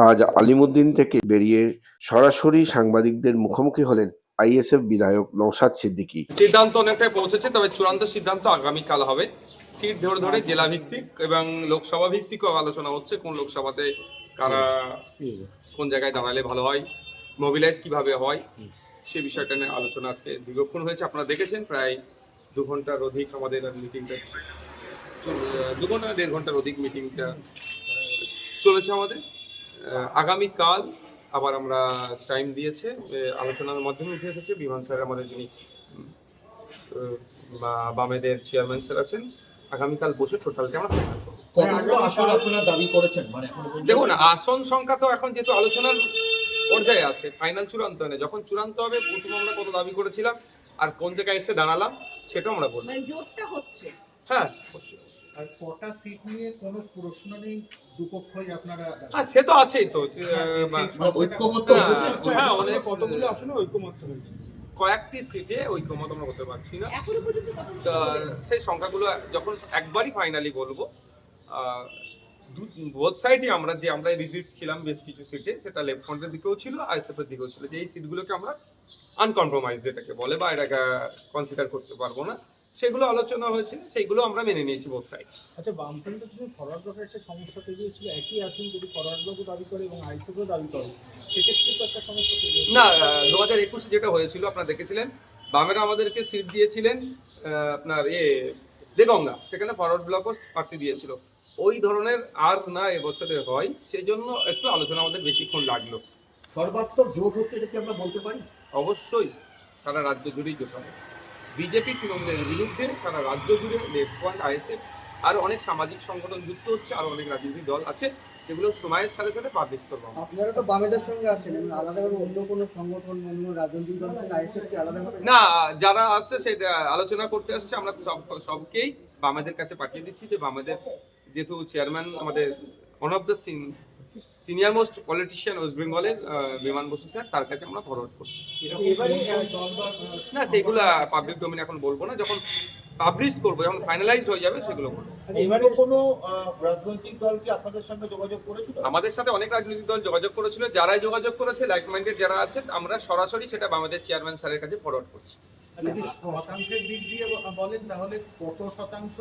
আজ আলিমুদ্দিন থেকে বেরিয়ে সরাসরি সাংবাদিকদের মুখোমুখি হলেন আইএসএফ বিধায়ক নওশাদ সিদ্দিকী। সিদ্ধান্ত অনেকটাই পৌঁছেছে, তবে চূড়ান্ত সিদ্ধান্ত আগামীকাল হবে। সিট ধরে ধরে জেলা ভিত্তিক এবং লোকসভা ভিত্তিকও আলোচনা হচ্ছে, কোন লোকসভাতে কারা কোন জায়গায় দাঁড়ালে ভালো হয়, মোবিলাইজ কিভাবে হয়, সে বিষয়টা নিয়ে আলোচনা আজকে দীর্ঘক্ষণ হয়েছে। আপনারা দেখেছেন প্রায় 2 ঘন্টার অধিক আমাদের মিটিংটা, 2 ঘন্টা 1.5 ঘন্টার অধিক মিটিংটা চলেছে আমাদের। আগামীকাল আবার আমরা টাইম দিয়েছে, আলোচনার মাধ্যমে উঠে এসেছে বিমান স্যার আমাদের যিনি বামেদের চেয়ারম্যান স্যার আছেন, আগামীকাল বসে টোটালটা আমরা ফাইনাল করব। কতগুলো আসন আপনারা দাবি করেছেন? মানে দেখুন, আসন সংখ্যা তো এখন যেহেতু আলোচনার পর্যায়ে আছে, ফাইনাল চূড়ান্ত নেই। যখন চূড়ান্ত হবে প্রথম আমরা কত দাবি করেছিলাম আর কোন জায়গায় এসে দাঁড়ালাম সেটাও আমরা বলবো। মানে জোরটা হচ্ছে। হ্যাঁ, আর কটা সিট নিয়ে কোনো প্রশ্ন নেই, দুপক্ষই আপনারা সে তো আছেই তো, ঐক্যমত্য হ্যাঁ, অনেক কতগুলো আসনে ঐক্যমত্য হয়েছে। কয়েকটি সিটে ঐক্যমত আমরা করতে পারছি না। এখনো পর্যন্ত সেই সংখ্যাগুলো যখন একবারই ফাইনালি বলবো, বোথ সাইডে আমরা রিজিট ছিলাম বেশ কিছু সিটে, সেটা লেফট ফ্রন্টের দিকেও ছিল, আইএসএফ এর দিকেও ছিল, যে এই সিটগুলোকে আমরা আনকম্প্রোমাইজ যেটাকে বলে বা এটাকে কনসিডার করতে পারবো না, সেগুলো আলোচনা হয়েছে, সেইগুলো আমরা মেনে নিয়েছি বোথ সাইড। আচ্ছা, বামফ্রন্টের জন্য ফরওয়ার্ড ব্লকের একটা সমস্যা তৈরি হচ্ছিল, একই আসন যদি ফরওয়ার্ড ব্লকও দাবি করে এবং আইএসএফও দাবি করে, সেক্ষেত্রে তো একটা সমস্যা তৈরি হচ্ছে। না, 2021 যেটা হয়েছিল আপনারা দেখেছিলেন, বামেরা আমাদেরকে সিট দিয়েছিলেন আপনার দেগঙ্গা, সেখানে ফরওয়ার্ড ব্লকও প্রার্থী দিয়েছিল। ওই ধরনের আর না এবছরে হয়, সেই জন্য একটু আলোচনা আমাদের বেশিক্ষণ লাগলো। সর্বাত্মক জোট হচ্ছে, এটা কি আমরা বলতে পারি? অবশ্যই সারা রাজ্য জুড়েই জোট হবে। বিজেপি তৃণমূলের বিরুদ্ধে সারা রাজ্য জুড়ে লেফট ফ্রন্ট, আইএসএফ, আরও অনেক সামাজিক সংগঠন যুক্ত হচ্ছে, আরও অনেক রাজনৈতিক দল আছে, যেগুলো সময়ের সাথে সাথে পাবলিশ করবো। আপনারা তো বামেদের সঙ্গে আছেন, আলাদাভাবে অন্য কোনো সংগঠন, অন্য রাজনৈতিক দলের সঙ্গে আইএসএফ কি আলাদাভাবে? না, যারা আসছে সেটা আলোচনা করতে আসছে, আমরা সবকেই বামেদের কাছে পাঠিয়ে দিচ্ছি, যে বামেদের যেহেতু চেয়ারম্যান আমাদের one of the senior most politician West বেঙ্গলের বিমান বসু স্যার, তার কাছে আমরা ফরওয়ার্ড করছি। না, সেইগুলো পাবলিক ডোমেইন এখন বলবো না, যখন পাবলিশ করবো, যখন ফাইনালাইজড হয়ে যাবে সেগুলো বলবো। এবারে কোনো রাজনৈতিক দল কি আপনাদের সঙ্গে যোগাযোগ করেছিল? আমাদের সাথে অনেক রাজনৈতিক দল যোগাযোগ করেছিল, যারাই যোগাযোগ করেছে লাইক মাইন্ডেড যারা আছে, আমরা সরাসরি সেটা আমাদের চেয়ারম্যান স্যারের কাছে ফরওয়ার্ড করছি। যদি শতাংশের দিক দিয়ে বলেন তাহলে কত শতাংশ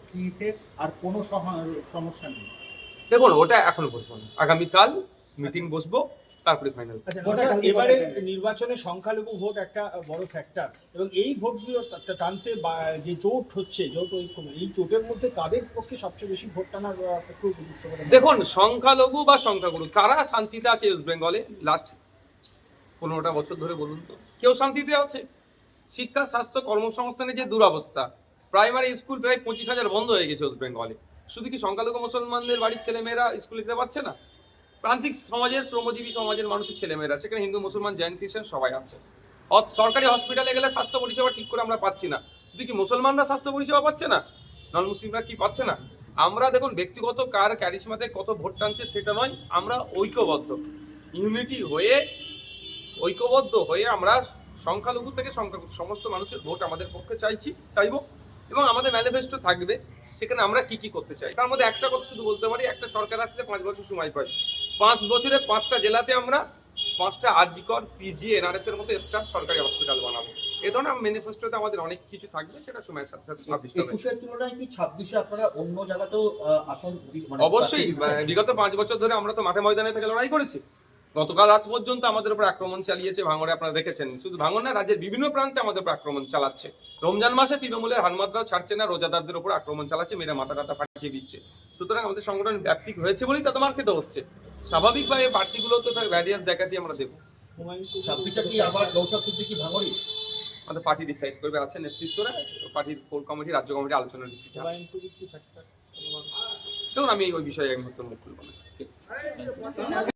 সিটের আর কোনো সমস্যা নেই? দেখুন, ওটা এখনো বলবো না, আগামীকাল মিটিং বসবো, তারপরে ফাইনাল। আচ্ছা, এবারে নির্বাচনে সংখ্যালঘু ভোট একটা বড় ফ্যাক্টর, এবং এই ভোটগুলো টানতে যে জোট হচ্ছে, জোট ঐক্য, এই জোটের মধ্যে কাদের পক্ষে সবচেয়ে বেশি ভোট টানার পক্ষে উপযুক্ত? দেখুন, সংখ্যালঘু বা সংখ্যাগুরু কারা শান্তিতে আছে ওয়েস্ট বেঙ্গলে লাস্ট 15টা বছর ধরে বলুন তো? কেউ শান্তিতে আছে? শিক্ষা, স্বাস্থ্য, কর্মসংস্থানের যে দুরবস্থা, প্রাইমারি স্কুল প্রায় 25,000 বন্ধ হয়ে গেছে ওয়েস্ট বেঙ্গলে। শুধু কি সংখ্যালঘু মুসলমানদের বাড়ির ছেলেমেয়েরা স্কুলে যেতে পারছে না? প্রান্তিক সমাজের, শ্রমজীবী সমাজের মানুষের ছেলেমেয়েরা, সেখানে হিন্দু, মুসলমান, জৈন, খ্রিস্টান সবাই আছে। সরকারি হসপিটালে গেলে স্বাস্থ্য পরিষেবা ঠিক করে আমরা পাচ্ছি না। শুধু কি মুসলমানরা স্বাস্থ্য পরিষেবা পাচ্ছে না, নন মুসলিমরা কি পাচ্ছে না? আমরা দেখুন, ব্যক্তিগত কার ক্যারিশমাতে কত ভোট টানছে সেটা নয়, আমরা ঐক্যবদ্ধ, ইউনিটি হয়ে, ঐক্যবদ্ধ হয়ে আমরা সংখ্যালঘু থেকে সমস্ত মানুষের ভোট আমাদের পক্ষে চাইবো, এবং আমাদের ম্যানিফেস্টো থাকবে সেখানে আমরা কি কি করতে চাই। তার মধ্যে একটা কথা শুধু বলতে পারি, একটা সরকার আসলে 5 বছর সময় পাই, 5 বছরে 5টা জেলাতে আমরা 5টা আরজিকর, পিজি, এনআরএস এর মতো স্টাফ সরকারি হসপিটাল বানাবো। এই ধরনের ম্যানিফেস্টোতে আমাদের অনেক কিছু থাকবে, সেটা সময়ের সাথে সাথে পাবলিশ হবে। 21-এর তুলনায় কি 26-এ আপনারা অন্য জায়গাতেও আসন? অবশ্যই, বিগত 5 বছর ধরে আমরা তো মাঠে ময়দানে থেকে লড়াই করেছি। গতকাল রাত পর্যন্ত আমাদের উপর আক্রমণ চালিয়েছে ভাঙড়ে, আপনারা দেখেছেন। শুধু ভাঙড় না, রাজ্যের বিভিন্ন প্রান্তে আমাদের উপর আক্রমণ চালাচ্ছে। রমজান মাসে তৃণমূলের হানমাত্রাও ছাড়ছে না, রোজাদারদের উপর আক্রমণ চালাচ্ছে, মেরে মাথা টাথা ফাটিয়ে দিচ্ছে। সুতরাং আমাদের সংগঠন ব্যাপ্তি হয়েছে বলেই তাতে মার খেতে হচ্ছে। স্বাভাবিকভাবে প্রার্থীগুলো তো ভ্যারিয়াস জায়গাতেই আমরা দেবো। 26-এ কি আবার নওশাদ সিদ্দিকী ভাঙড়ি? আমাদের পার্টি ডিসাইড করবে, আছে নেতৃত্বরা, পার্টির কোর কমিটি, রাজ্য কমিটি আলোচনার ভিত্তিতে। দেখুন, আমি ওই বিষয়ে এক মুহূর্তে মুখ খুলব না।